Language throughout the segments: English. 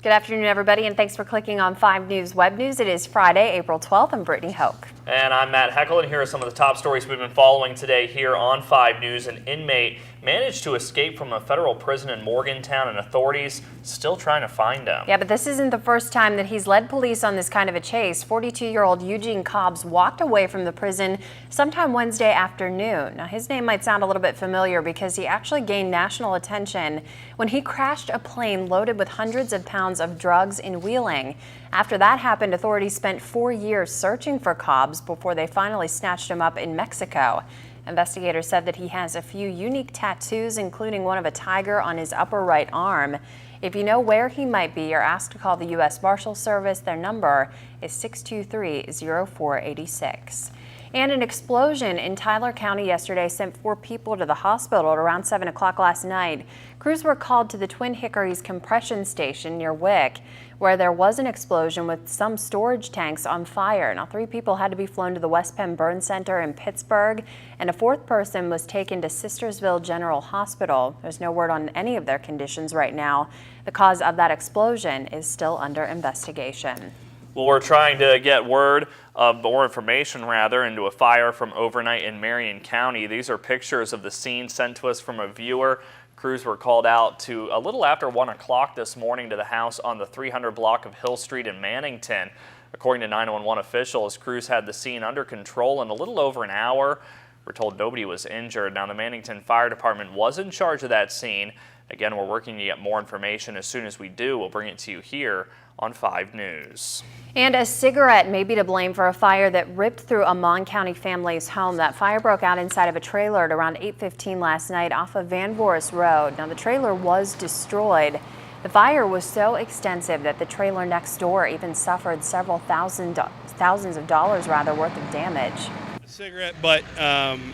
Good afternoon, everybody, and thanks for clicking on 5 News Web News. It is Friday, April 12th. I'm Brittany Hoke. And I'm Matt Heckel, and here are some of the top stories we've been following today here on 5 News. An inmate managed to escape from a federal prison in Morgantown, and authorities still trying to find him. Yeah, but this isn't the first time that he's led police on this kind of a chase. 42-year-old Eugene Cobbs walked away from the prison sometime Wednesday afternoon. Now, his name might sound a little bit familiar because he actually gained national attention when he crashed a plane loaded with hundreds of pounds of drugs in Wheeling. After that happened, authorities spent 4 years searching for Cobbs before they finally snatched him up in Mexico. Investigators said that he has a few unique tattoos, including one of a tiger on his upper right arm. If you know where he might be, you're asked to call the U.S. Marshal Service. Their number is 623-0486. And an explosion in Tyler County yesterday sent 4 people to the hospital at around 7 o'clock last night. Crews were called to the Twin Hickories compression station near Wick, where there was an explosion with some storage tanks on fire. Now, 3 people had to be flown to the West Penn Burn Center in Pittsburgh, and a 4th person was taken to Sistersville General Hospital. There's no word on any of their conditions right now. The cause of that explosion is still under investigation. Well, we're trying to get word of more information, into a fire from overnight in Marion County. These are pictures of the scene sent to us from a viewer. Crews were called out to a little after 1 o'clock this morning to the house on the 300 block of Hill Street in Mannington. According to 911 officials, crews had the scene under control in a little over an hour. We're told nobody was injured. Now, the Mannington Fire Department was in charge of that scene. Again, we're working to get more information. As soon as we do, we'll bring it to you here on 5 News. And a cigarette may be to blame for a fire that ripped through a Mon County family's home. That fire broke out inside of a trailer at around 8:15 last night off of Van Voorhis Road. Now, the trailer was destroyed. The fire was so extensive that the trailer next door even suffered several thousands of dollars worth of damage. The cigarette butt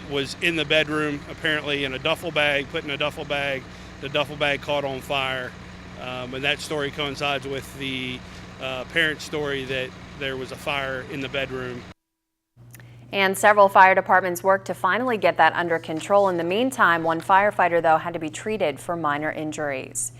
was in the bedroom, apparently in a duffel bag, put in a duffel bag. The duffel bag caught on fire. And that story coincides with the parent's story that there was a fire in the bedroom. And several fire departments worked to finally get that under control. In the meantime, one firefighter, though, had to be treated for minor injuries.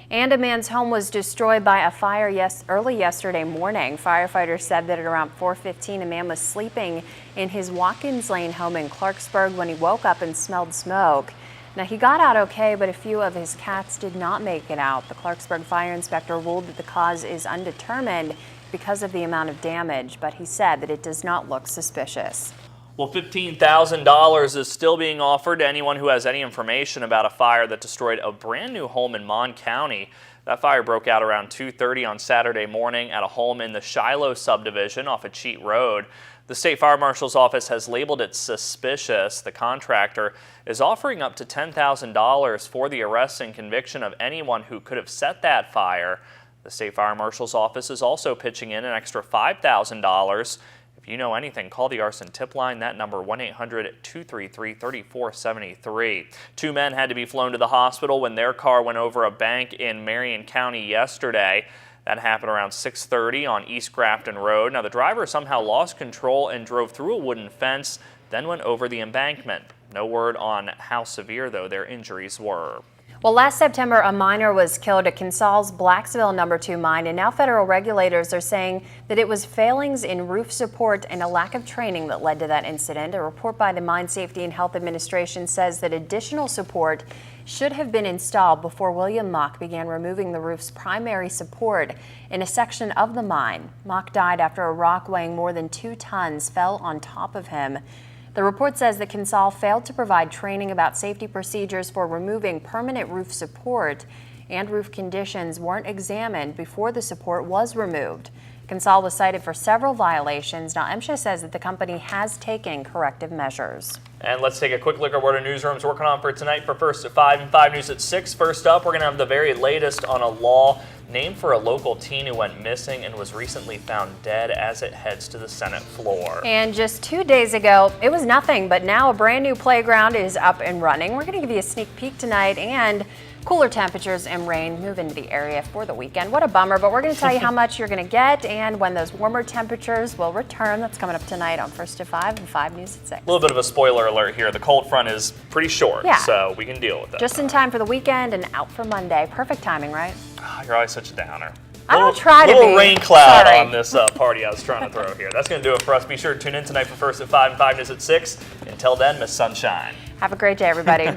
And a man's home was destroyed by a fire early yesterday morning. Firefighters said that at around 4:15, a man was sleeping in his Watkins Lane home in Clarksburg when he woke up and smelled smoke. Now, he got out okay, but a few of his cats did not make it out. The Clarksburg fire inspector ruled that the cause is undetermined because of the amount of damage, but he said that it does not look suspicious. Well, $15,000 is still being offered to anyone who has any information about a fire that destroyed a brand new home in Mon County. That fire broke out around 2:30 on Saturday morning at a home in the Shiloh subdivision off of Cheat Road. The State Fire Marshal's office has labeled it suspicious. The contractor is offering up to $10,000 for the arrest and conviction of anyone who could have set that fire. The State Fire Marshal's office is also pitching in an extra $5,000. If you know anything, call the arson tip line. That number, 1-800-233-3473. 2 men had to be flown to the hospital when their car went over a bank in Marion County yesterday. That happened around 6:30 on East Grafton Road. Now, the driver somehow lost control and drove through a wooden fence, then went over the embankment. No word on how severe, though, their injuries were. Well, last September, a miner was killed at Kinsol's Blacksville No. 2 mine, and now federal regulators are saying that it was failings in roof support and a lack of training that led to that incident. A report by the Mine Safety and Health Administration says that additional support should have been installed before William Mock began removing the roof's primary support in a section of the mine. Mock died after a rock weighing more than 2 tons fell on top of him. The report says that Kinsol failed to provide training about safety procedures for removing permanent roof support, and roof conditions weren't examined before the support was removed. Kinsol was cited for several violations. Now, MSHA says that the company has taken corrective measures. And let's take a quick look at what our newsroom's working on for tonight. For First at 5 and 5 News at 6. First up, we're going to have the very latest on a law named for a local teen who went missing and was recently found dead as it heads to the Senate floor. And just 2 days ago, it was nothing, but now a brand new playground is up and running. We're going to give you a sneak peek tonight, and cooler temperatures and rain move into the area for the weekend. What a bummer, but we're going to tell you how much you're going to get and when those warmer temperatures will return. That's coming up tonight on First at 5 and 5 News at 6. A little bit of a spoiler alert here. The cold front is pretty short, so we can deal with it. Just in time for the weekend and out for Monday. Perfect timing, right? you're always such a downer. I don't try to be. Little rain cloud Sorry. on this party I was trying to throw here. That's going to do it for us. Be sure to tune in tonight for First at 5 and 5 News at 6. Until then, Miss Sunshine. Have a great day, everybody.